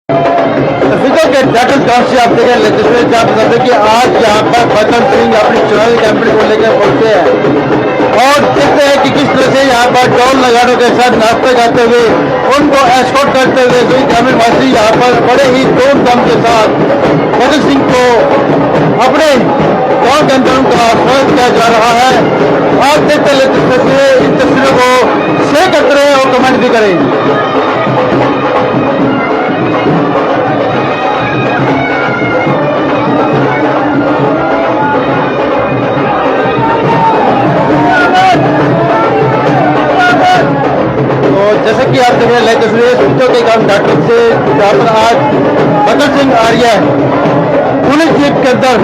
तस्वीरों के डायरेक्टर गांव से आप देखें तस्वीर आप बताते कि आज यहाँ पर भगत सिंह अपनी चुनावी कैंपेन को लेकर पहुंचे हैं और देखते हैं कि किस तरह से यहाँ पर ढोल लगानों के साथ नाश्ता खाते हुए उनको एस्कॉर्ट करते हुए सभी ग्रामीण वासी यहाँ पर बड़े ही धूमधाम के साथ भगत सिंह को अपने गाँव के अंदर उनका स्वागत किया जा रहा है। आज देखते हैं इन तस्वीरों को शेयर करते रहे और कमेंट भी करें। जैसे कि आप देख रहे हैं तस्वीरें सूत्रों के काम डॉक्टर से जहाँ पर आज भगत सिंह आर्य पुलिस जीप के अंदर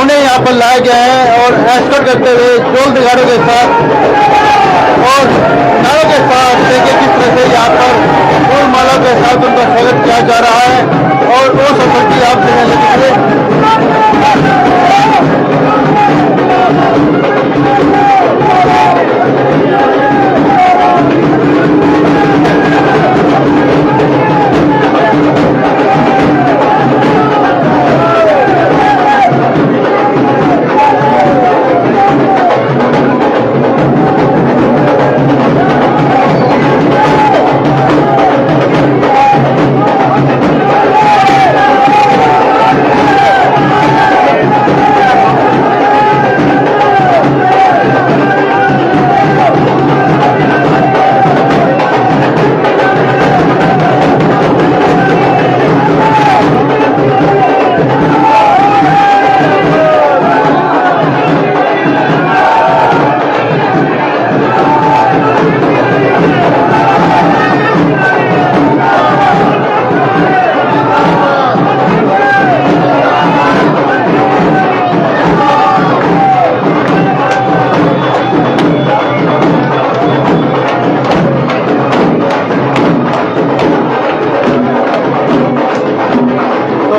उन्हें यहाँ पर लाया गया है और एस्कॉर्ट करते हुए ढोल नगाड़ों के साथ और नारों के साथ देखिए किस तरह से यहाँ पर फूल माला के साथ उनका स्वागत किया जा रहा है और वो संस्कृति आप देखें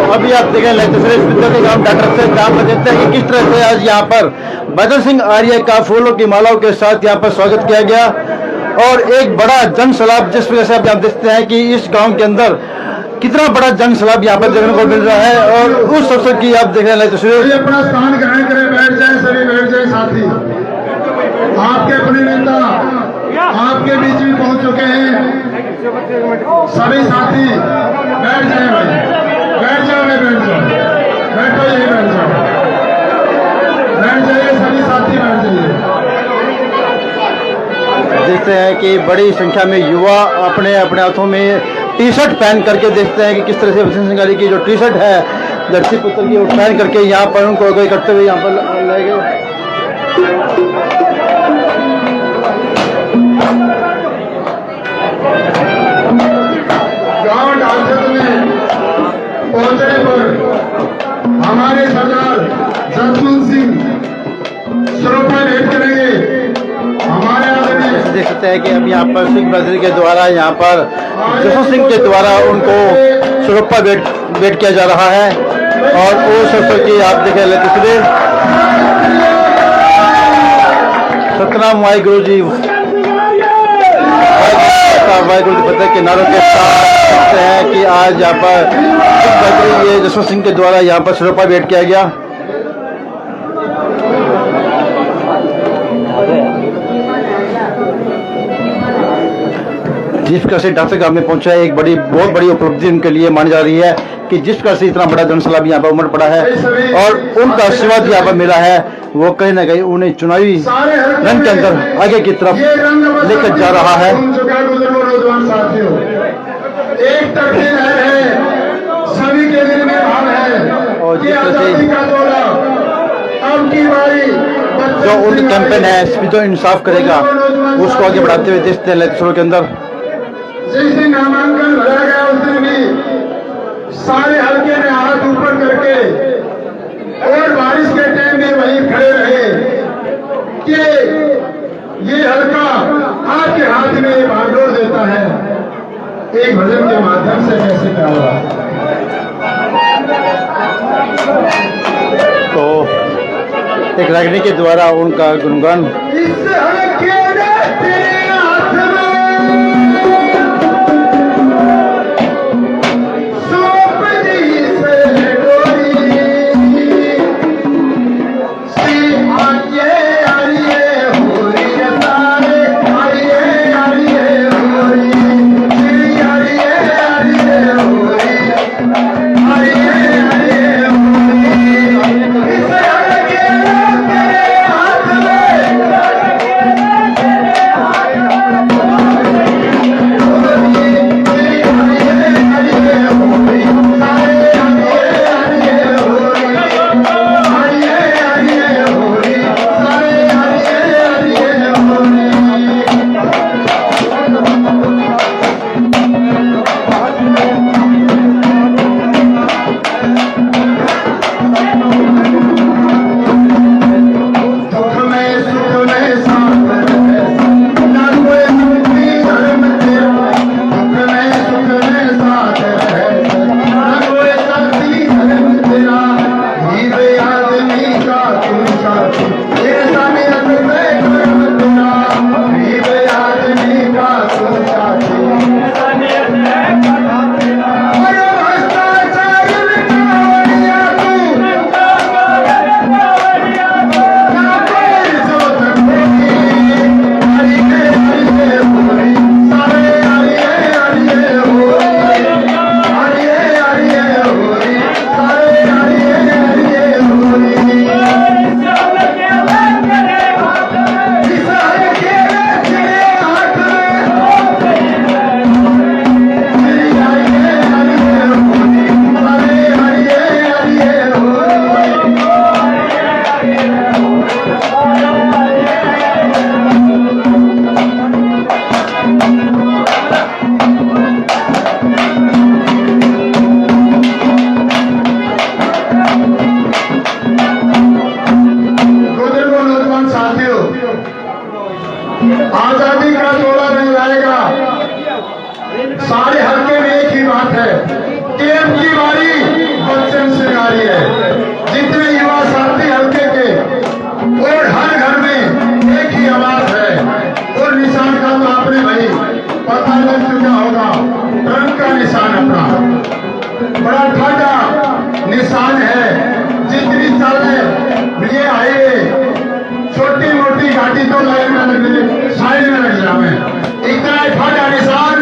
अभी आप देखें तस्वीरों के गांव डॉक्टर से जहाँ पर देखते हैं कि किस तरह से आज यहाँ पर भगत सिंह आर्य का फूलों की मालाओं के साथ यहाँ पर स्वागत किया गया और एक बड़ा जन सैलाब जिस वजह से आप देखते हैं कि इस गांव के अंदर कितना बड़ा जन सैलाब यहाँ पर देखने को मिल रहा है और उस अवसर की आप देख रहे हैं तस्वीर। अपना स्थान ग्रहण करें, बैठ जाए, सभी बैठ जाए। साथी आपके अपने नेता आपके बीच में पहुंच चुके हैं। सभी साथी बैठ जाए भाई, बैठ जाओ, बैठ जाओ, बैठो, यही बैठ जाओ, बैठ जाइए, सभी साथी बैठ जाइए। देखते हैं कि बड़ी संख्या में युवा अपने अपने हाथों में टी शर्ट पहन करके देखते हैं कि किस तरह से भगत सिंह आर्य की जो टी शर्ट है धरती पुत्र की वो पहन करके यहाँ पर उनको करते हुए यहाँ पर लाए गए। गांव डालचंद में पहुंचने पर हमारे सरदार जसवंत सिंह स्वरूपा भेंट करेंगे। हमारे देख सकते हैं कि अब यहाँ पर सिंह बहादुर के द्वारा यहाँ पर जसवंत सिंह के द्वारा उनको स्वरूपा भेंट किया जा रहा है और वो सब की आप देखें तस्वीर। सतनाम वाहिगुरु जी वाहिगुरु जी पता के नारों के साथ देखते हैं कि आज यहाँ पर ये जसवंत सिंह के द्वारा यहाँ पर स्वरूपा भेंट किया गया। जिस प्रकार से डॉक्टर गांव में पहुंचा है एक बहुत बड़ी उपलब्धि उनके लिए मानी जा रही है कि जिस प्रकार से इतना बड़ा जनसैलाब यहाँ पर उमड़ पड़ा है और उनका आशीर्वाद यहाँ पर मिला है वो कहीं ना कहीं उन्हें चुनावी रंग के अंदर आगे की तरफ लेकर जा रहा है। और जिस तरह से जो उनकी कैंपेन है जो इंसाफ करेगा उसको आगे बढ़ाते हुए देखते हैं इलेक्शनों के अंदर। जिस दिन नामांकन भरा गया उस दिन भी सारे हल्के में हाथ ऊपर करके और बारिश के टाइम में वहीं खड़े रहे कि ये हल्का आपके हाथ में बागडोर देता है। एक भजन के माध्यम से कैसे क्या हुआ तो एक रागनी के द्वारा उनका गुणगान रही है। जितने युवा साथी हल्के के और हर घर में एक ही आवाज है और निशान का तो आपने भाई पता लग चुका होगा, ट्रंक का निशान अपना बड़ा ठाडा निशान है। जितनी साल ये आए छोटी मोटी गाड़ी तो लाइन में लग साइड में लग जाए, इतना ठाडा निशान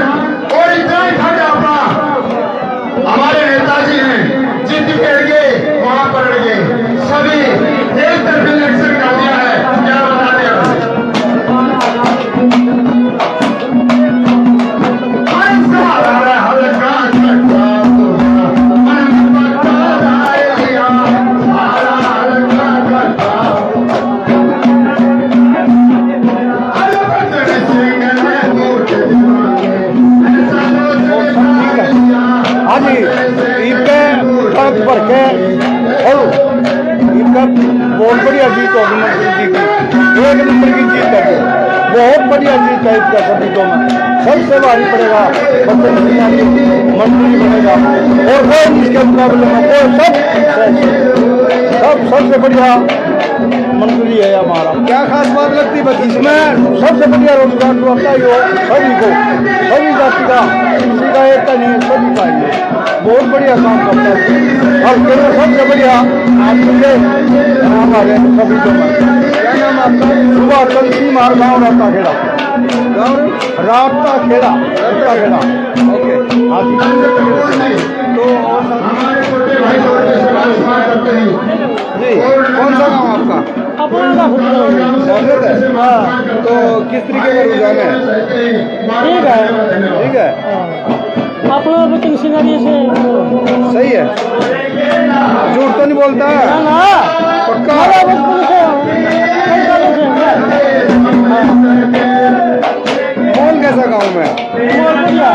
और इतना ठाडा अपना हमारे नेताजी हैं। जित के गए वहां पर अड़ गए, सभी एक तरफ इलेक्शन कर दिया है। क्या बता दिया हाँ जी, ईद पे ट्रक भर के और ईद का बहुत बढ़िया जीत होगी मंत्री जी की, एक नंबर की जीत है, बहुत बढ़िया जीत है ईद का। सभी को में सबसे भारी पड़ेगा मंत्री बनेगा और कोई इसके मुकाबले में कोई सबसे बढ़िया मंत्री है हमारा। क्या खास बात लगती है इसमें? सबसे बढ़िया रोजगार तो आता ही हो सभी को, सभी जाति का, किसी का एक का नहीं, सभी का ही बहुत बढ़िया काम करता है। और केवल सबसे बढ़िया हमारे सभी को। क्या नाम आपका? सुबह कल मार गाँव रास्ता खेड़ा, रास्ता खेड़ा। ओके, हाँ जी। तो हमारे छोटे भाई जी, कौन सा गाँव आपका? हाँ, तो किस तरीके का रुझान है? ठीक है अपना बचन सिंगारी से सही है, झूठ तो नहीं बोलता है? पक्का? कौन कैसा गाँव में? बढ़िया।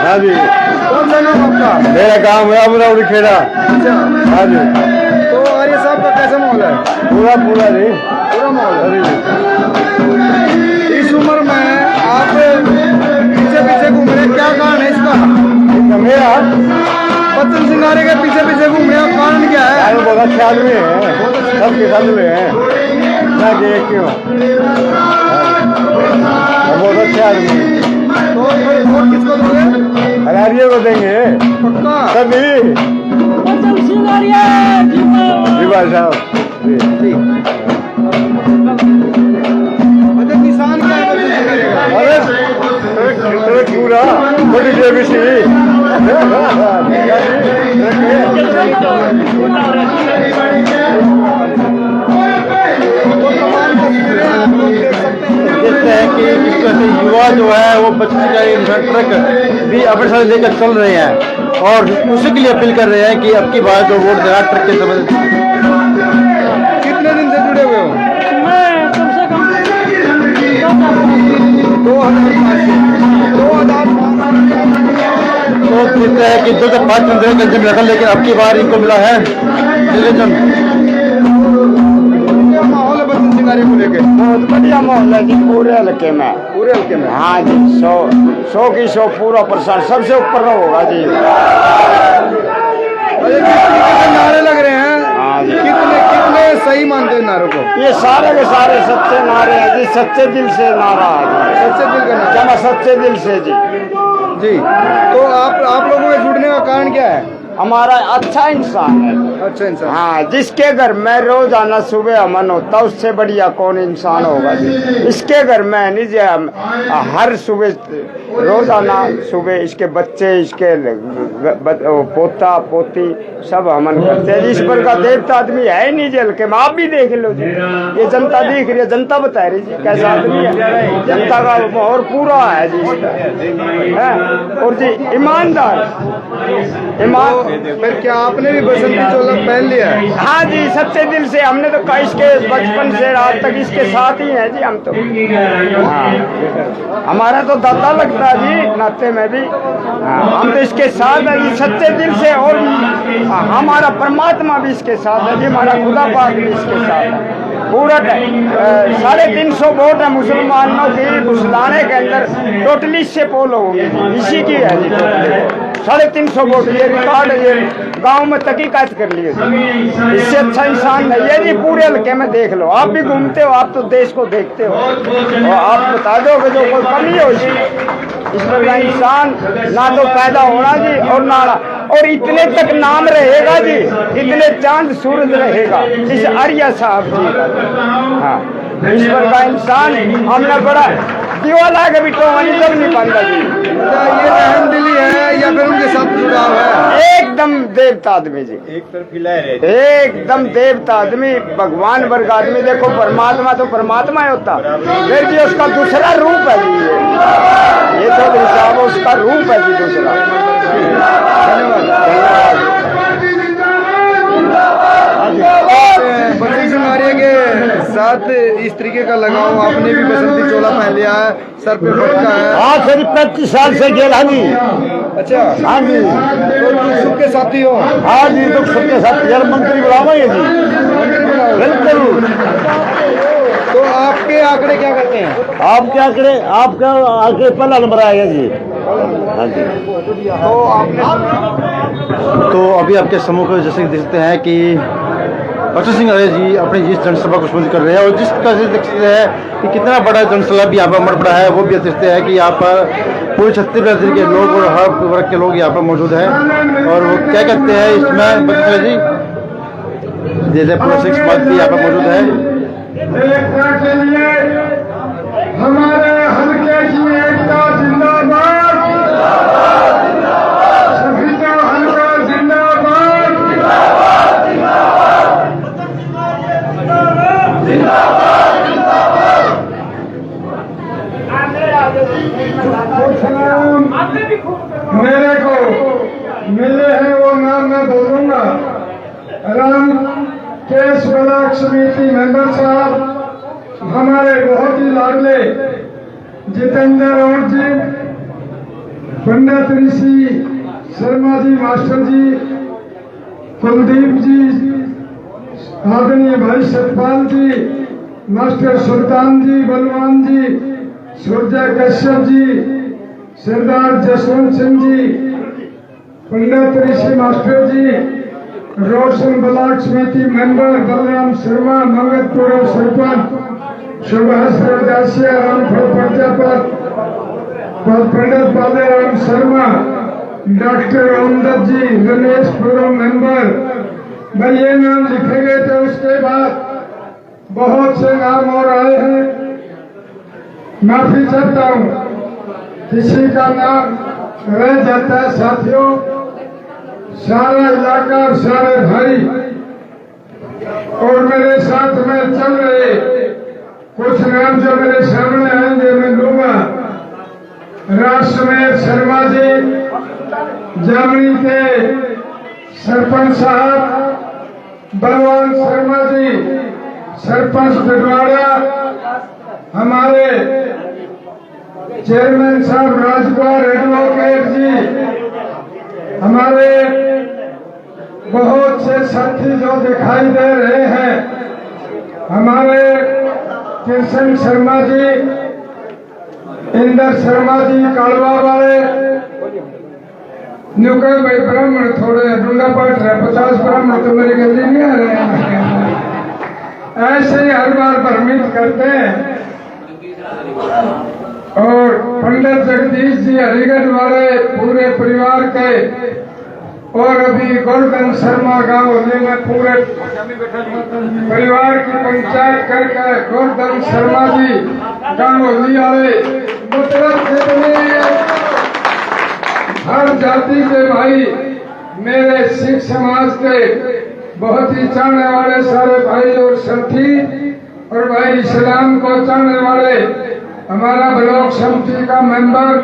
हाँ जी, कौन सा नाम आपका? मेरा गाँव है अमरावती खेड़ा। अच्छा, हाँ जी। तो आर्य साहब का कैसा माहौल है? पूरा जी, पूरा माहौल है। इस उम्र में आप पीछे घूम रहे, क्या कारण है इसका? मेरा बच्चन सिंगारे के पीछे घूम रहे, कारण क्या है? बहुत अच्छे आदमी है, सबके साथ में है, क्यों बहुत अच्छे आदमी। तो वोट किसको दोगे? हरारियों को देंगे पक्का सभी। बचन सिंगारिया जी साहब जी। अच्छा, निशान क्या है? अरे पूरा बड़ी जेबीसी देखते हैं कि इस तरह से युवा जो है वो 25 का ट्रक भी अपने साथ लेकर चल रहे हैं और उसी के लिए अपील कर रहे हैं कि अब की बार जो वोट देगा ट्रक के समय। कितने दिन से जुड़े हुए हो? मैं कम से कम 2005 तो कहते हैं कि 2005 में कंजन मिला था, लेकिन अब की बार इनको मिला है माहौल है बच्चन सिंगारे को लेके? बहुत बढ़िया माहौल है जी, पूरे हल्के में। पूरे हल्के में? हाँ जी, 100 की 100 पूरा प्रसार सबसे ऊपर होगा जी। अरे किस तरीके से नारे लग रहे हैं? हाँ जी। कितने सही मानते हैं नारों को? ये सारे के सारे सच्चे नारे हैं जी, सच्चे दिल से नारा है जी, सच्चे दिल का नारा। जमा सच्चे दिल से जी। जी, तो आप लोगों के जुड़ने का कारण क्या है? हमारा अच्छा इंसान है। अच्छा इंसान। हाँ, जिसके घर में रोजाना सुबह अमन होता उससे बढ़िया कौन इंसान होगा जी। इसके घर में नहीं जी, हर सुबह रोजाना सुबह इसके बच्चे, इसके पोता पोती सब हमन करते हैं। इस पर का देखता आदमी है नहीं जेल के में। आप भी देख लो जी, ये जनता देख रही है, जनता बता रही जी कैसा आदमी है। जनता का माहौल पूरा है जी है, और जी ईमानदार फिर क्या आपने भी बसंती चोला पहन लिया है? हाँ जी, सच्चे दिल से। हमने तो इसके बचपन से आज तक इसके साथ ही हैं जी हम तो। हाँ, हमारा तो दादा लगता है जी नाते में भी। हाँ, हम तो इसके साथ हैं जी सच्चे दिल से, और हमारा परमात्मा भी इसके साथ है जी, हमारा खुदा पाक भी इसके साथ है। पूरा 350 वोट है मुसलमानों की बुसलाने के अंदर, टोटली इससे पोल होगी, इसी की है जी। 350 वोट ये रिकॉर्ड, ये गांव में तहकीकात कर लिए। इससे अच्छा इंसान नहीं है जी। पूरे हल्के में देख लो, आप भी घूमते हो, आप तो देश को देखते हो, और आप बता दो कि जो कोई कमी हो इसमें का इंसान ना तो पैदा होना जी और ना, और इतने तक नाम रहेगा जी, इतने चांद सूरज रहेगा इस आर्या साहब जी का। हाँ, ईश्वर का इंसान हमने बड़ा दीवाला के भी तो नहीं पाता जी। ये रहम दिली है या फिर उनके साथ जुड़ाव है? एकदम देवता आदमी जी, एकदम देवता आदमी, भगवान वर्ग आदमी। देखो परमात्मा तो परमात्मा होता, फिर भी उसका दूसरा रूप है जी। ये तो साहब उसका रूप है जी दूसरा। बसंती सिंह आर्य के साथ इस तरीके का लगाव, आपने भी बसंती चोला पहन लिया है, सर पे पटका है। हाँ करीब 35 साल से गेल हाँ जी। अच्छा, हाँ जी, तो सुख के साथी हो? हाँ जी, तो सबके साथ यार मंत्री बुलावेंगे जी, बिल्कुल। तो आपके आंकड़े क्या करते हैं? आप क्या करें, आपका आगे पहला नंबर आएगा जी। हाँ जी। तो आपने तो अभी आपके समूह को जैसे देखते हैं कि बच्चू सिंह आर्य जी अपनी जिस जनसभा को संबोधित कर रहे हैं, और जिस तरह से देख सकते हैं कि कितना बड़ा जनसभा भी यहाँ पर उमड़ पड़ा है, वो भी देखते हैं कि यहाँ पर पूरे छत्तीसगढ़ जिले के लोग और हर वर्ग के लोग यहाँ पर मौजूद हैं। और वो क्या कहते हैं इसमें बच्चू सिंह जी जैसे पूरा सिक्स बात भी यहाँ पर मौजूद है। एकता के लिए हमारे हल्के की एकता जिंदाबाद, सभी का हल्का जिंदाबाद, मेरे को मिले हैं वो नाम मैं बोलूंगा। राम केस ब्लॉक समिति मेंबर साहब हमारे बहुत ही लाडले जितेंद्र राउत जी, पंडित ऋषि शर्मा जी, मास्टर जी, कुलदीप जी, आदरणीय भाई सतपाल जी, मास्टर सुल्तान जी, बलवान जी, सूर्य कश्यप जी, सरदार जसवंत सिंह जी, पंडित ऋषि मास्टर जी, रोशन ब्लॉक समिति मेंबर बलराम शर्मा, मंगतपुर सरपंच सुभाष रविदासिया, रामफल प्रजापत, पंडित बालेराम शर्मा, डॉक्टर ओमदत्त जी, रमेशपुरम मेंबर। भाई ये नाम लिखेंगे तो उसके बाद बहुत से नाम और आए हैं, माफी चाहता हूँ किसी का नाम रह जाता है साथियों। सारा इलाका और सारे भाई और मेरे साथ में चल रहे कुछ नाम जो मेरे सामने आएंगे मैं लूंगा। राष्ट्रमेर शर्मा जी जामनी के सरपंच साहब, बलवान शर्मा जी सरपंच बिटवाड़ा, हमारे चेयरमैन साहब राजकुमार एडवोकेट जी, हमारे बहुत से साथी जो दिखाई दे रहे हैं, हमारे कृष्ण शर्मा जी, इंदर शर्मा जी कालवा वाले, न्यूकर भाई ब्राह्मण थोड़े डूंगा पट रहे, 50 ब्राह्मण तो मेरे गली नहीं आ रहे हैं। ऐसे ही हर बार भ्रमित करते हैं। और पंडित जगदीश जी हरिगढ़ वाले पूरे परिवार के, और अभी गोवर्धन शर्मा गांव होने में पूरे परिवार की पंचायत करके गोवर्धन शर्मा जी गांव होली वाले, मतलब हर जाति के भाई, मेरे सिख समाज के बहुत ही चाहने वाले सारे भाई और साथी, और भाई इस्लाम को चाहने वाले हमारा ब्लॉक समिति का मेंबर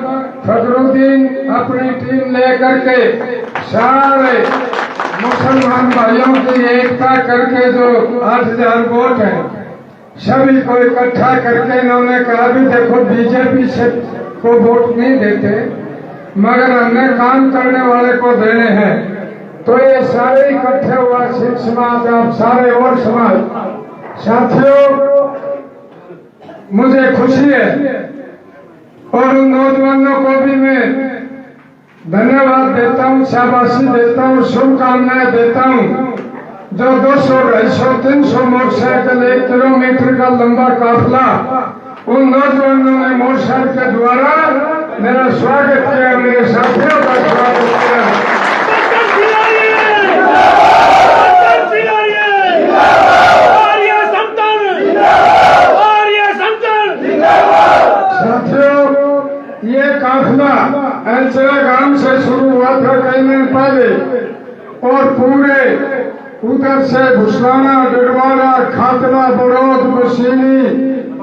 फखरुद्दीन अपनी टीम लेकर के सारे मुसलमान भाइयों की एकता करके जो 8000 वोट है सभी को इकट्ठा करके इन्होंने कहा भी देखो बीजेपी से को वोट नहीं देते मगर हमने काम करने वाले को देने हैं। तो ये सारे इकट्ठे हुआ सिख समाज, आप सारे और समाज साथियों, मुझे खुशी है और उन नौजवानों को भी मैं धन्यवाद देता हूँ, शाबाशी देता हूँ, शुभकामनाएं देता हूँ, जो 200, 250, 300 मोटरसाइकिल 1 किलोमीटर का लंबा काफिला उन नौजवानों ने मोटरसाइकिल के द्वारा मेरा स्वागत किया, मेरे साथियों का स्वागत किया। साथियों, ये काफिला ऐचरा गांव से शुरू हुआ था कई दिन पहले और पूरे उधर से भुसलाना, डिडवाड़ा, खातला, बड़ौद, बसीनी,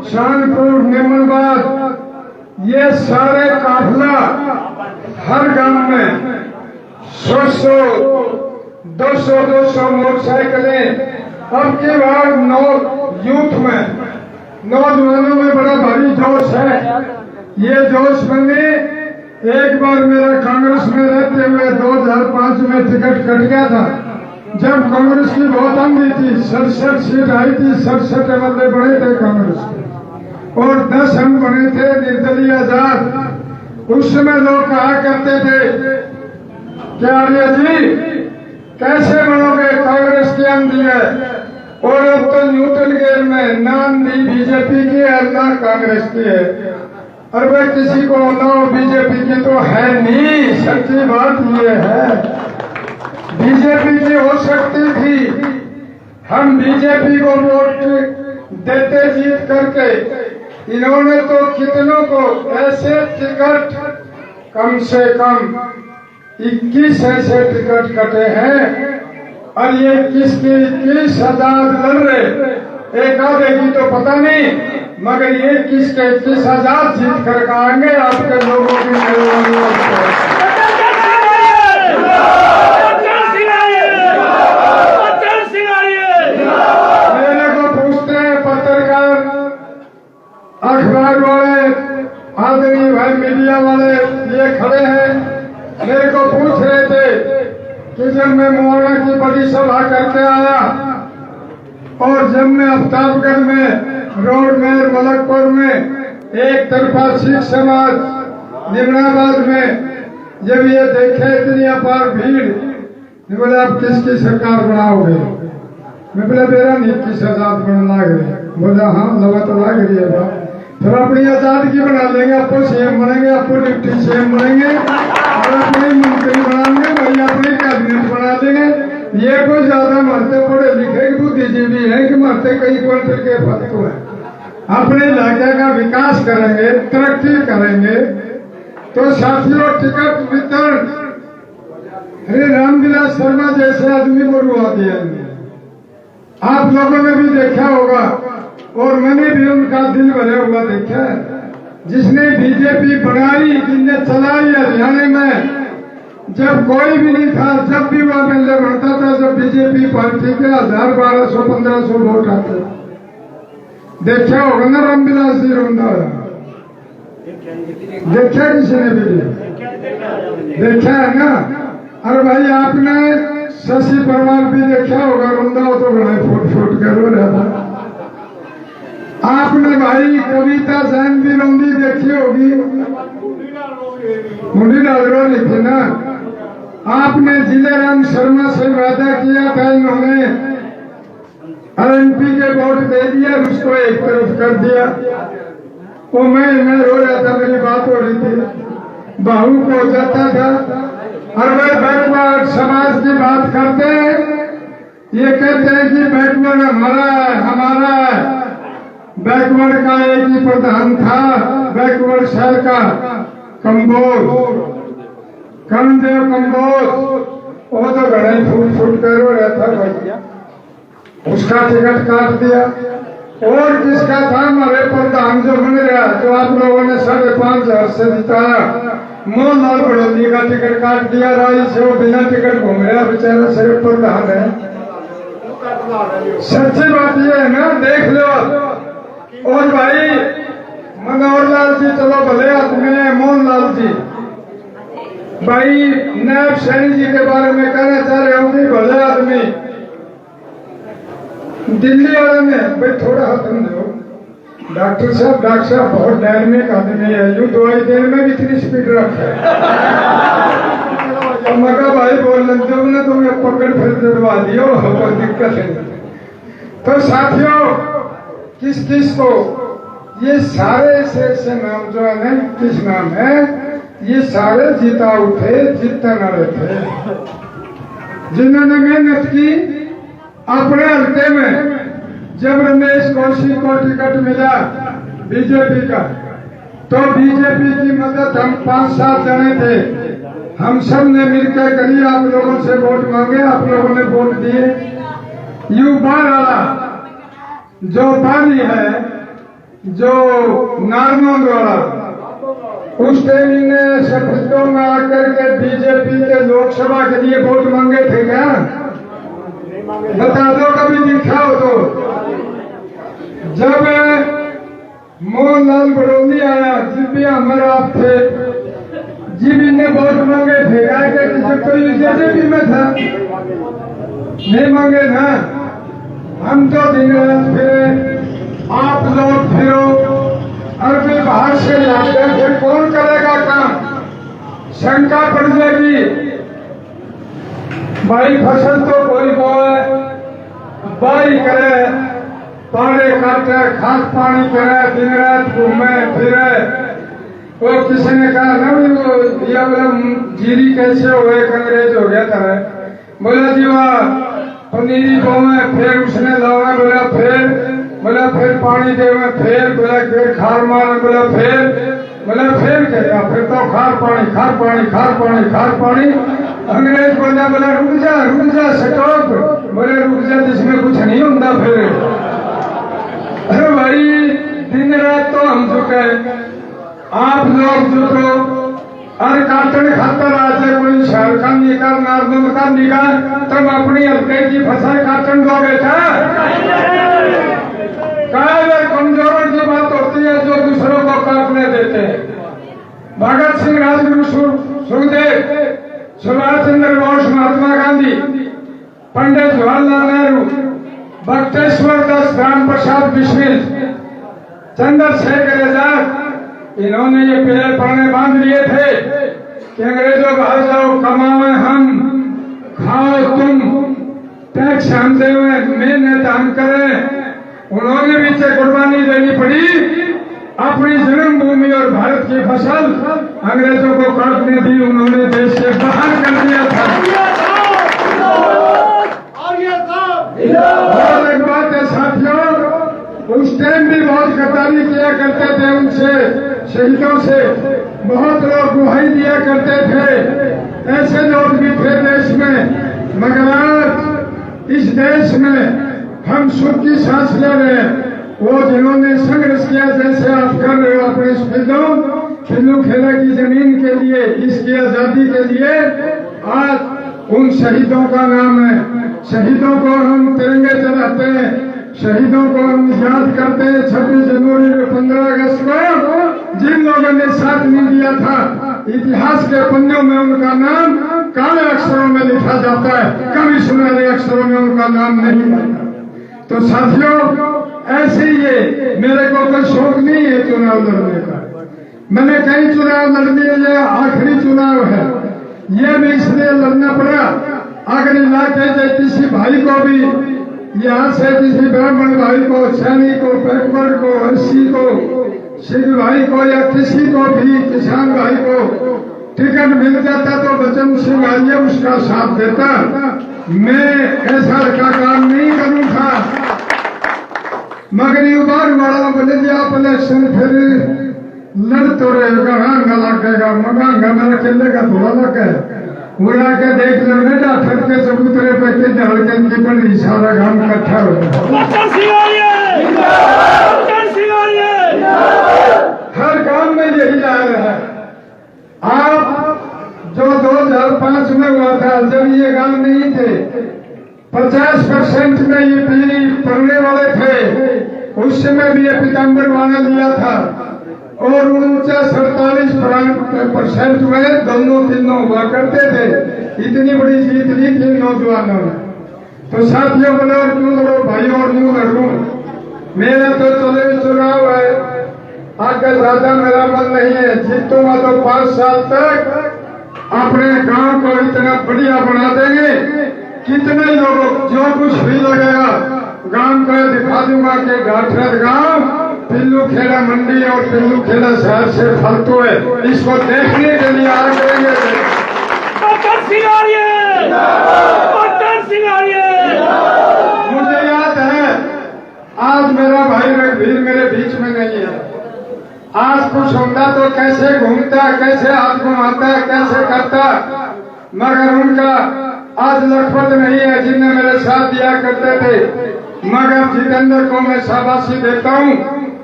शानपुर, निमनबाद, ये सारे काफिला हर गांव में 100, 200 मोटरसाइकिलें। अब की बार यूथ में, नौजवानों में बड़ा भारी जोश है। ये जोश बने, एक बार मेरा कांग्रेस में रहते हुए 2005 में टिकट कट गया था, जब कांग्रेस की बहुत अंगी थी, 67 सीट आई थी, 67 एमएलए बने थे कांग्रेस के और 10 हम बने थे निर्दलीय आजाद। उस समय लोग कहा करते थे कि आर्य जी कैसे बनोगे, कांग्रेस की आंधी है। और अब तो न्यूट्रल गेयर में नाम भी बीजेपी की है, ना कांग्रेस की है। और भाई किसी को ना बीजेपी की तो है नहीं, सच्ची बात ये है। बीजेपी की हो सकती थी, हम बीजेपी को वोट देते जीत करके। इन्होंने तो कितनों को ऐसे टिकट, कम से कम 21 ऐसे टिकट कटे हैं और ये किसकी 21,000 लड़ रहे। एक आधे की तो पता नहीं, मगर ये किसके 21,000 जीत कर आएंगे आपके लोगों की मेहरबानी। मेरे को पूछते हैं पत्रकार, अखबार वाले, आदमी भाई, मीडिया वाले ये खड़े हैं, मेरे को पूछ रहे थे कि जब मैं मोहना की बड़ी सभा करके आया और जब मैं अफ्ताबगढ़ में, रोड में, मलकपुर में एक तरफा सिख समाज, निमनाबाद में जब ये देखे इतनी अपार भीड़, मैं बोला आप किसकी सरकार बनाओगे? मैं बोला मेरा नहीं, किस आजाद बनना लग रही। बोला हाँ लगा तो लग रही है, फिर अपनी आजाद की बना लेंगे, आपको सीएम बनेंगे, आपको डिप्टी सीएम बनेंगे और अपने मंत्री बनाएंगे, भाई अपने कैबिनेट बना देंगे। ये कोई ज्यादा मरते पढ़े लिखे बुद्धिजीवी है कि मरते कई क्विंटल के फतू है। अपने इलाके का विकास करेंगे, तरक्की करेंगे। तो साथियों, टिकट वितरण, अरे रामविलास शर्मा जैसे आदमी को रुआ दिया। आप लोगों ने भी देखा होगा और मैंने भी उनका दिल भरा हुआ देखा है। जिसने बीजेपी बनाई, जिसने चलाई हरियाणा में, जब कोई भी नहीं था, जब भी वह एमएलए बनता था, जब बीजेपी पार्टी के 1000, 1200, 1500 वोट आते, देखा होगा ना रामविलास जी रोंदा, देखा किसी ने भी? देखा है ना। और भाई आपने शशि परमार भी देखा होगा, रोंदा हो तो बड़ा फुट कर रो रहा था। आपने भाई कविता जैन भी रोंदी देखी होगी, मुंडी डालरो लिखी ना। आपने जिलेराम शर्मा से वादा किया था, इन्होंने एमपी के वोट दे दिया, उसको एक तरफ कर दिया। वो मैं रो रहा था, मेरी बात हो रही थी, बहू को जाता था। और वे बैकवर्ड समाज की बात करते हैं, ये कहते हैं कि बैकवर्ड हमारा है, हमारा है। बैकवर्ड का एक ही प्रधान था, बैकवर्ड शहर का कंबोज, कर्णदेव कंबोज, वो तो घड़ा फूट कर रो रहा था भैया, उसका टिकट काट दिया। और किसका था? हमारे प्रधान जो बन रहा, जो आप लोगों ने 5,500 से जिताया, मोहनलाल बड़ौदी का टिकट काट दिया। राई से वो बिना टिकट घूम रहा बेचारा, सिर्फ प्रधान है। सच्ची बात ये है ना, देख लो। और भाई मनोहर लाल जी चलो भले आदमी है, मोहनलाल जी भाई नायब सैनी जी के बारे में कहना चाह रहे हूँ कि भले आदमी। दिल्ली वाले ने भाई थोड़ा हथन दो, डॉक्टर साहब बहुत डायनेमिक आदमी है, यूं दवाई देने में भी इतनी स्पीड रखे। मगर भाई बोल जब ने तुम्हें पकड़ फिर दिलवा दियो, कोई दिक्कत है। तो साथियों, किस किस को ये सारे ऐसे नाम जो है ना, किस नाम है, ये सारे जीता उठे, जीतने वाले थे जिन्होंने मेहनत की अपने हल्के में। जब रमेश कौशिक को टिकट मिला बीजेपी का, तो बीजेपी की मदद हम 5-7 जने थे, हम सब ने मिलकर करी। आप लोगों से वोट मांगे, आप लोगों ने वोट दिए। यू बार वाला जो पानी है, जो नारनौंद वाला, उस टाइम ने शपथों में आकर के बीजेपी के लोकसभा के लिए वोट मांगे थे क्या? बता दो, कभी दिखाओ तो। जब मोहनलाल बड़ौनी आया, जिब भी हमारे आप थे, जिब इनने वोट मांगे थे, जब तो बीजेपी में था, नहीं मांगे ना। हम तो दिन रात फिरे, आप लोग फिरो, और फिर बाहर से लाते, फिर कौन करेगा काम? शंका पड़ जाएगी। भाई फसल तो कोई बोए, बाई करे, पानी काटे, खाद पानी करे, दिन रात घूमे फिरे। वो किसी ने कहा ना, वो ये बोला जीरी कैसे हो गए, अंग्रेज हो गया था। बोला जी वाह, पनीरी बोए, फिर उसने लावा, बोला फिर पानी दे, बोला फिर खार मार, बोला फिर कहता, फिर तो खार पानी। अंग्रेज बोला रुक जा स्टॉप, बोले रुक जा, जिसमें कुछ नहीं होता फिर। अरे भाई, दिन रात तो हम चुके, आप लोग जुटो, और काटने खातर आज कोई शहर का निकाल, नारनौंद का निकाल, तुम अपनी हल्के की फसल काटन दोगे क्या? कमजोरों की बात होती है जो दूसरों को काटने देते हैं। भगत सिंह, राजगुरु, सुखदेव, सुभाष चंद्र बोस, महात्मा गांधी, पंडित जवाहरलाल नेहरू, बख्तेश्वर दास, राम प्रसाद बिस्मिल, चंद्रशेखर आजाद, इन्होंने ये पेड़ पौधे बांध लिए थे कि अंग्रेजों बाहर जाओ, कमाओ हम, खाओ तुम, टैक्स हम देवे, मेहनत हम करें। उन्होंने भी कुर्बानी देनी पड़ी, अपनी जन्मभूमि और भारत की फसल अंग्रेजों को काटने दी, उन्होंने देश से बाहर कर दिया था। और एक बात है साथियों, उस टाइम भी बहुत गद्दारी किया करते थे उनसे, शहीदों से बहुत लोग गुहाई दिया करते थे, ऐसे लोग भी थे देश में। मगर आज इस देश में हम सुख की सांस ले रहे हैं, वो जिन्होंने संघर्ष किया, जैसे आप कर रहे हो अपने खिल्लू खेला की जमीन के लिए, इसकी आजादी के लिए, आज उन शहीदों का नाम है। शहीदों को हम तिरंगे चढ़ाते हैं, शहीदों को हम याद करते हैं। 26 जनवरी और 15 अगस्त को जिन लोगों ने साथ नहीं दिया था, इतिहास के पन्नों में उनका नाम काले अक्षरों में लिखा जाता है, कभी सुनहरे अक्षरों में उनका नाम नहीं आता। तो साथियों, ऐसे ये मेरे को कोई शौक नहीं है चुनाव लड़ने का, मैंने कई चुनाव लड़ लिए, ये आखिरी चुनाव है, ये भी इसलिए लड़ना पड़ा। अगर इलाके के किसी भाई को भी, यहाँ से किसी ब्राह्मण भाई को, सैनी को, बैकवर्ड को, एससी को, सिख भाई को, या किसी को भी किसान भाई को टिकट मिल जाता तो बचन सिंह आइए उसका साथ देता। मैं ऐसा का काम नहीं करूँगा। मगर ये बार वाला बोले जी आप इलेक्शन फिर लड़ तो रहेगा, महंगा लगेगा, महंगा मेरा किले का थोड़ा लग है, उड़ा के देख लेने डॉक्टर के चबूतरे पे के जड़ के इनकी बड़ी सारा काम इकट्ठा हो हर काम में यही जा रहा है। आप जो 2005 में हुआ था, जब ये गांव नहीं थे, 50% में ये पीढ़ी पढ़ने वाले थे, उस समय भी ये पीताम्बर बना लिया था, और 47% में दोनों तीनों हुआ करते थे। इतनी बड़ी जीत ली थी नौजवानों ने। तो साथियों बोले और क्यों लड़ो भाई और क्यों लड़ूं, मेरे तो चले चुनाव है, आगे ज्यादा मेरा मन नहीं है। जीतूंगा तो 5 साल तक अपने गांव को इतना बढ़िया बना देंगे, कितने लोगों जो कुछ भी लगेगा गांव का दिखा दूंगा कि घाटरथ गांव पिल्लू खेड़ा मंडी और पिल्लू खेड़ा शहर से फालतू है, इसको देखने के लिए आ करेंगे। मुझे याद है आज मेरा भाई रघुवीर मेरे बीच में नहीं है, आज कुछ होता तो कैसे घूमता, कैसे हाथ घुमाता, कैसे करता, मगर उनका आज लखपत नहीं है जिन्हें मेरे साथ दिया करते थे। मगर जितेंद्र को मैं शाबाशी देता हूँ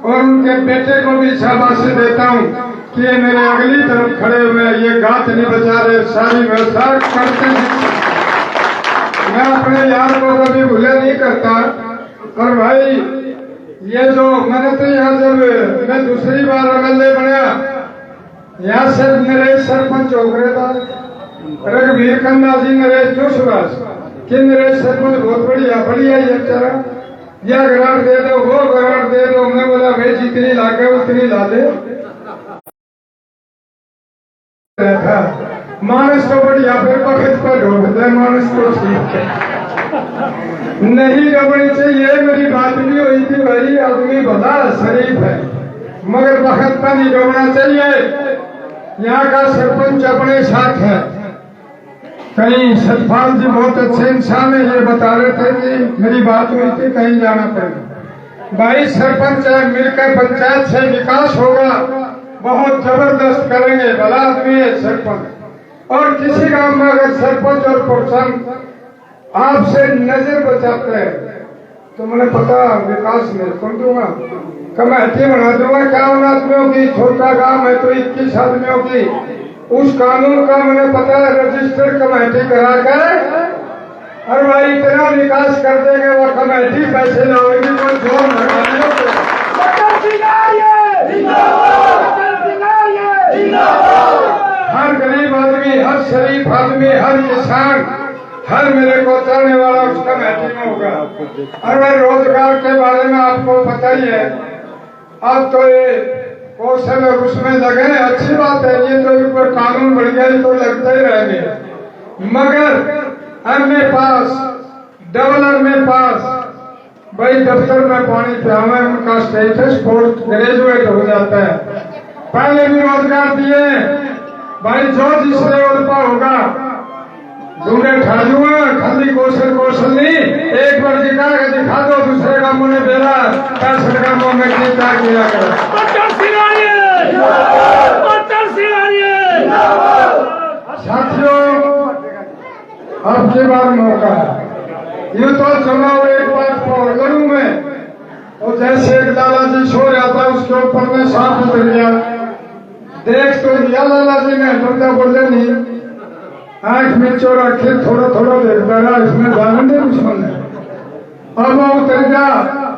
और उनके बेटे को भी शाबाशी देता हूँ कि ये मेरे अगली तरफ खड़े हुए, ये गात नहीं बचा रहे, सारी व्यवस्था करते हैं। मैं अपने यार को कभी भूले नहीं करता। और भाई ये जो मैंने तो यहाँ जब मैं दूसरी बार एमएलए बनया, यहाँ से मेरे सरपंच होगरे था रघुवीर खन्ना जी, मेरे जोशवास कि मेरे सरपंच बहुत बढ़िया ये बेचारा, यह ग्रांट दे दो वो ग्रांट दे दो। मैं बोला भाई जितनी लागे उतनी ला दे। मानस तो बढ़िया फिर पखत पर ढोलते मानस तो ठीक है, नहीं रबड़ी चाहिए। मेरी बात भी हुई थी भाई आदमी भला शरीफ है, मगर वक्त पर नहीं रोकना चाहिए। यहाँ का सरपंच अपने साथ है, कहीं सतपाल जी बहुत अच्छे इंसान है, ये बता रहे थे कि मेरी बात हुई थी कहीं जाना पड़ेगा। भाई सरपंच है, मिलकर पंचायत से विकास होगा, बहुत जबरदस्त करेंगे, भला आदमी है सरपंच। और किसी गांव में अगर सरपंच और प्रधान आपसे नजर बचाते हैं तो मुझे पता विकास में सुन दूंगा, कमेटी बना दूंगा। क्या उन आदमियों की, छोटा गांव है तो 21 आदमियों की, उस कानून का मुझे पता है, रजिस्टर कमेटी करा कर और भाई इतना विकास कर देंगे वो कमेटी पैसे लाएगी कोई जोर लगाने। हर गरीब आदमी, हर शरीफ आदमी, हर किसान, हर मेरे को चाहने वाला उस कमेटी में होगा। और भाई रोजगार के बारे में आपको पता ही है, अब तो ये कौशल और उसमें लगे, अच्छी बात है, ये तो ऊपर कानून बढ़ गया तो लगते ही रहेंगे। मगर एमए पास, डबल एमए पास, भाई दफ्तर में पानी पियावे, उनका स्टेटस पोस्ट ग्रेजुएट हो जाता है। पहले भी रोजगार दिए भाई, जो जिस लेवल पर होगा दूंगे खा दूंगा, खाली कौशल नहीं, एक बार दिखा दो, दूसरे कामों ने बेरा 10 कामों में क्या किया कर। साथियों अब की बार मौका है, ये तो चुनाव एक बात और करूं मैं, और जैसे एक लाला जी सो रहा था उसके ऊपर में सांप उतर गया, देख तो लिया लाला जी ने, डरता बोले नहीं, आंख में चोर रखे, थोड़ा थोड़ा देखता रहा, इसमें जानने दुश्मन है। अब वो उतर गया,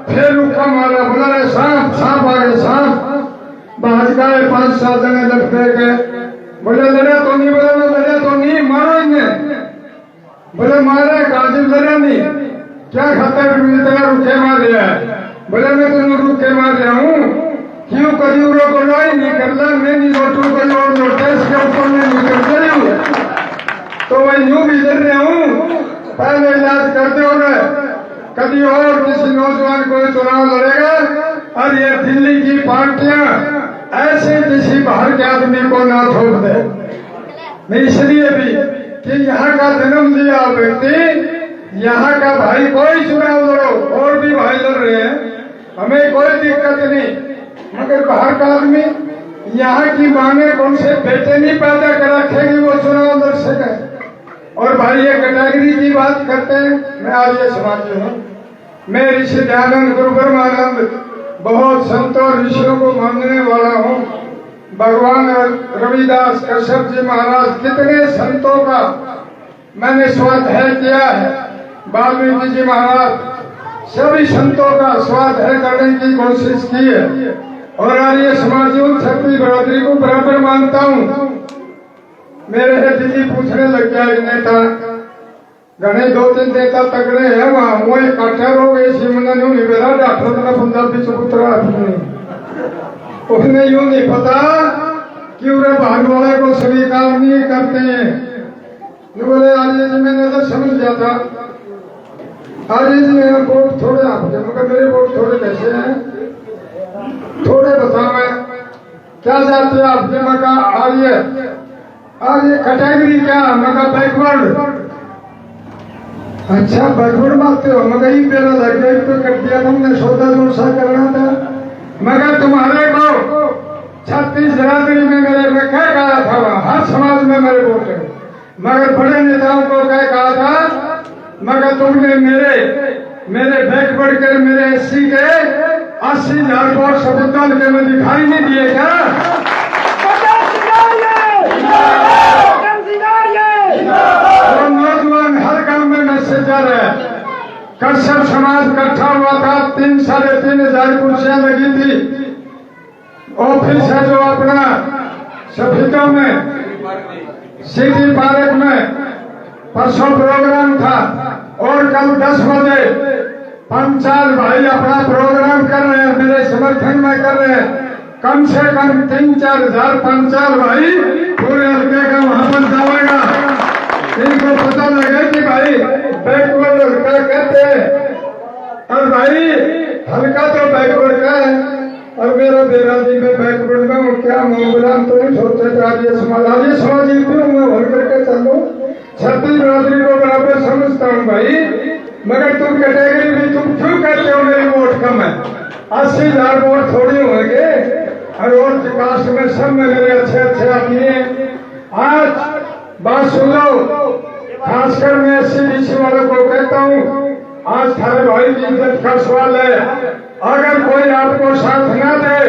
फिर रुका मारा, बोला रे सांप सांप आ गए, सांप बाज गए, 5-7 जने लड़ते गए, बोले लड़े तो नहीं, बोले मैं लड़े तो नहीं, मारो इन्हें, बोले मारे गाजिब लड़े नहीं, क्या खाता इतना रुके मार रहा है, बोले मैं तुम रुक के मार रहा हूँ, क्यों कभी उरो को नहीं करना, मैं नहीं रोटू कहीं और लौटे, इसके ऊपर में नहीं करते हूँ, तो मैं यूं भी लड़ रहा हूँ, पहले इलाज करते हो गए, कभी और किसी नौजवान को चुनाव लड़ेगा, और ये दिल्ली की पार्टियां ऐसे किसी बाहर के आदमी को ना थोप दे। मैं इसलिए भी कि यहाँ का जन्म लिया व्यक्ति, यहाँ का भाई कोई चुनाव लड़ो, और भी भाई लड़ रहे हैं, हमें कोई दिक्कत नहीं, मगर बाहर का आदमी यहाँ की मांगे कौन से बेटे नहीं पैदा कर रखेगी, वो चुनाव लड़ सके। और भाई ये कैटेगरी की बात करते हैं, मैं आर्य समाजी हूँ, मैं ऋषि दयानंद गुरु ब्रह्मानंद बहुत संतों ऋषियों को मानने वाला हूँ। भगवान रविदास, कश्यप जी महाराज, कितने संतों का मैंने स्वाध्याय किया है, वाल्मीकि जी महाराज, सभी संतों का स्वाध्याय करने की कोशिश की है, और आर्य समाजी उन छत्री बरादरी को बराबर मानता हूँ। मेरे दिल्ली पूछने लग गया एक नेता घने 2-3 देता तगड़े है वहां वो इकट्ठे हो गए सिमना न्यू नहीं बेरा डॉक्टर का पंजाबी चबूतरा उसने यूं नहीं पता कि उरे भाग वाले को स्वीकार नहीं करते हैं। बोले आर्य जी मैंने तो समझ गया था, आर्य जी मेरे वोट थोड़े आपके, मगर मेरे वोट थोड़े कैसे हैं, थोड़े बताओ मैं क्या चाहते हैं आपके। मका आर्य आर्य कैटेगरी क्या, मका बैकवर्ड। अच्छा बैकवर्ड मानते हो, मगर ही मेरा लग गया तो कर दिया तुमने, सौदा जोसा करना था। मगर तुम्हारे को 36 जरादरी में मेरे में क्या कहा था, हर समाज में मेरे वोट है, मगर बड़े नेताओं को क्या कहा था, मगर तुमने मेरे बैकवर्ड के मेरे 80 के 80,000 वोट समुद्र के में दिखाई नहीं दिए क्या? और नौजवान हर गांव में मैसेज आ रहा है। कश्यप समाज इकट्ठा हुआ था, 3-3,500 कुर्सियां लगी थी। ऑफिस है जो अपना सफीतों में सिटी पार्क में परसों प्रोग्राम था, और कल 10 बजे पंचाल भाई अपना प्रोग्राम कर रहे हैं, मेरे समर्थन में कर रहे हैं। कम से कम 3-4 हजार पंचाल भाई पूरे हल्के का वहां पर जाएगा। इनको पता लगे कि भाई बैकवर्ड हल्का कहते हैं, और भाई हल्का तो बैकवर्ड का है, और मेरा बेराजी में बैकवर्ड में हूँ, क्या गुलाम तो नहीं सोचते। आर्य समाज ही क्यों मैं भर करके चलूं, 36 बिरादरी को बराबर समझता हूँ भाई, मगर तुम कैटेगरी भी तुम क्यों कहते हो मेरी वोट कम है? 80,000 वोट थोड़ी होंगे, और वोट कास्ट में सब में मेरे अच्छे आदमी हैं। आज बात सुन लो, खासकर मैं 80-20 वालों को कहता हूँ, आज थारे भाई की इज्जत का सवाल है। अगर कोई आपको साथ न दे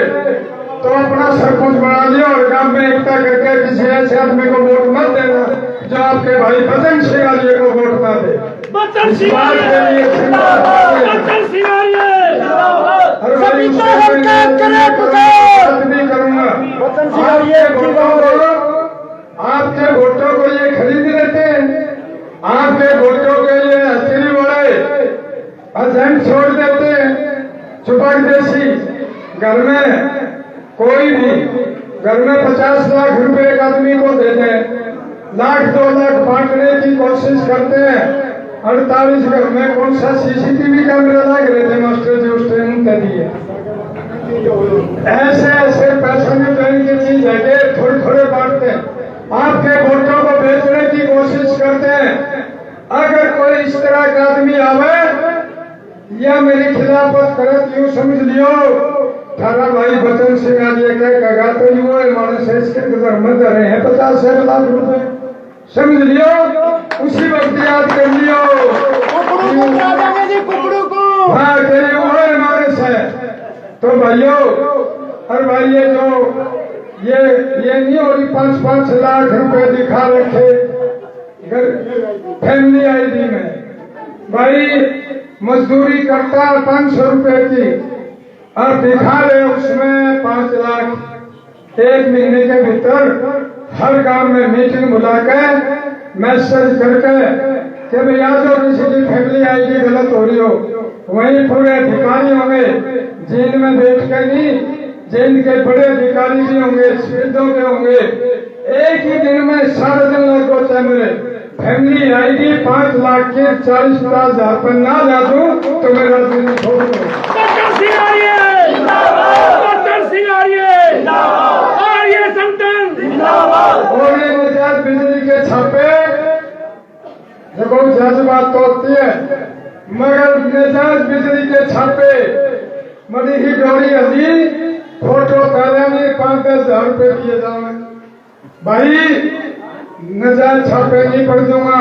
तो अपना सरपंच बना लिया और गांव में एकता करके किसी ऐसे आदमी को वोट मत देना जो आपके भाई बचन सिंह आर्य को वोट ना दे। बचन सिंह आपके वोटों को ये खरीद लेते हैं, आपके वोटों के लिए हथेली वाले एजेंट छोड़ देते हैं। चुपक देसी घर में कोई भी घर में 50 लाख रुपए एक आदमी को दे दें, 1-2 लाख बांटने की कोशिश करते हैं। 48 घर में कौन सा CCTV कैमरे लग रहे थे मास्टर जी उस टाइम दे दिए। ऐसे पैसे में बैंक की चीज है, थोड़े बांटते हैं, आपके वोटों को बेचने की कोशिश करते हैं। अगर कोई इस तरह का आदमी आवे या मेरे खिलाफत करत, यूं समझ लियो थारा भाई बचन सिंह आर्य कहा तो युवा मानस इसके घर में रहे हैं 50 लाख रुपए, समझ लियो, उसी वक्त याद कर लियो। हाँ तेरी वो मानस है। तो भाइयों और भाई ये नहीं हो रही 5-5 लाख रुपए दिखा रखे फैमिली ID में, भाई मजदूरी करता 500 रुपए की और दिखा रहे उसमें 5 लाख। 1 महीने के भीतर हर गांव में मीटिंग बुलाकर मैसेज करके कि भैया जो किसी की फैमिली ID गलत हो रही हो, वहीं पूरे अधिकारी होंगे जेल में बैठ कर, नहीं जेल के बड़े अधिकारी भी होंगे, शहीदों के होंगे। एक ही दिन में 4,500 को चैमरे फैमिली ID 5 लाख के 40-50 हजार पर ना ला दूं तो मेरा दिन छोड़ दो। बचन सिंह आर्य संगठन और ये निजात बिजली के छापे देखो जज्बात तो होती है, मगर निजात बिजली के छापे मरी ही डोरी हदी फोटो तारा में 5-10 हजार रुपए दिए जाए। भाई नजायज छापे नहीं पड़ दूंगा,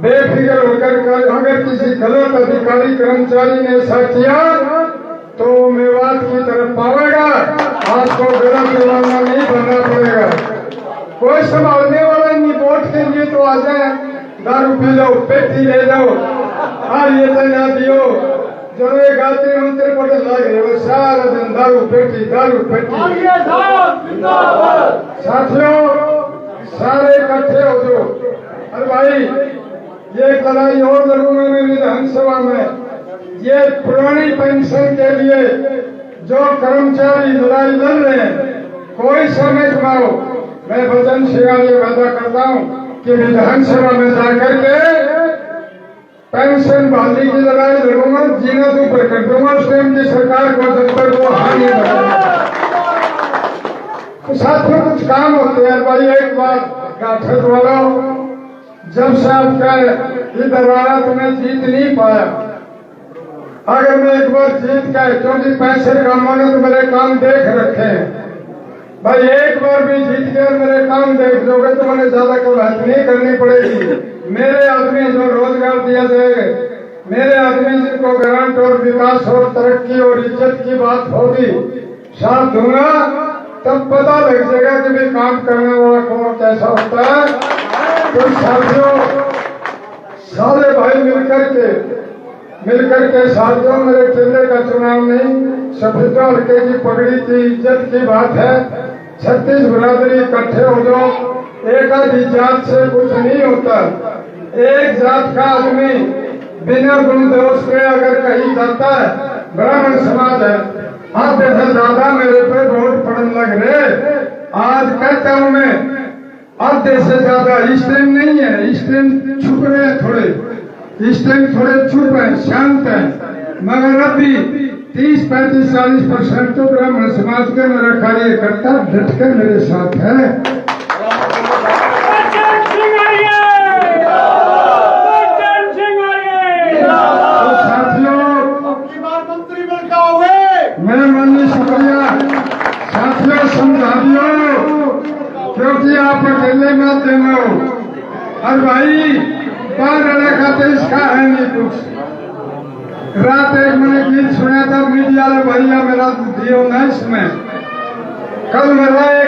बेफिक्र होकर अगर किसी गलत अधिकारी कर्मचारी ने ऐसा किया तो मेवात की तरफ पावेगा, आपको गलत दीवाना नहीं बनना पड़ेगा। कोई संभालने वाला नहीं, वोट के लिए तो आ जाए, दारू पी लो, पेटी ले जाओ, और ये तना दियो जो गाते मंत्र पढ़े लगे वो सारा दिन दारू पेटी। साथियों सारे इकट्ठे हो जो। अरे भाई ये लड़ाई और लड़ूंगा मैं विधानसभा में। ये पुरानी पेंशन के लिए जो कर्मचारी लड़ाई लड़ रहे हैं, कोई समय कमाओ, मैं बचन सिंह ये वादा करता हूँ कि विधानसभा में जाकर के पेंशन बहाली की लड़ाई लड़ूंगा, जीना तो ऊपर कर दूंगा उस टाइम की सरकार को, जब तक वो हानि तो साथ में कुछ काम होते हैं भाई। एक बात गाठक वालों, जब से आपका इधर आया तो मैं जीत नहीं पाया। अगर मैं एक बार जीत गए, क्योंकि पैसे कामों ने तो मेरे काम देख रखे हैं भाई, एक बार भी जीत गए मेरे काम देख लोगे तो मैंने ज्यादा कोशिश नहीं करनी पड़ेगी। मेरे आदमी जो रोजगार दिया जाएगा, मेरे आदमी जिनको ग्रांट और विकास और तरक्की और इज्जत की बात होगी, साथ दूंगा, तब पता लग जाएगा कि भी काम करने वाला कौन कैसा होता है। तो साथियों, सारे भाई मिलकर के साथियों, मेरे चेले का चुनाव नहीं, सफेदा हल्के की पगड़ी की इज्जत की बात है। 36 बिरादरी इकट्ठे हो जाओ, एक आधी जात से कुछ नहीं होता। एक जात का आदमी बिना गुण दोष के अगर कहीं जाता है, ब्राह्मण समाज है, आधे से ज्यादा मेरे पे वोट पड़ने लग रहे। आज कहता हूं मैं, आधे से ज्यादा इस टाइम नहीं है, इस टाइम छुप रहे हैं थोड़े, इस टाइम थोड़े चुप है, शांत है, मगर अभी 30, 35, 40% तो ब्राह्मण समाज के मेरा कार्यकर्ता डटकर मेरे साथ है। बच्चन सिंह आइए, बच्चन सिंह आइए। तो साथियों, मंत्री बन जाओगे। मैं माननीय शुक्रिया साथियों, समझा दियो, क्योंकि आप अकेले मत देना हो। और भाई बाहर का तो इसका है नहीं कुछ। रात एक मैंने गीत सुना था मीडिया वाले भैया, मेरा दियो ना इसमें। कल मेरा एक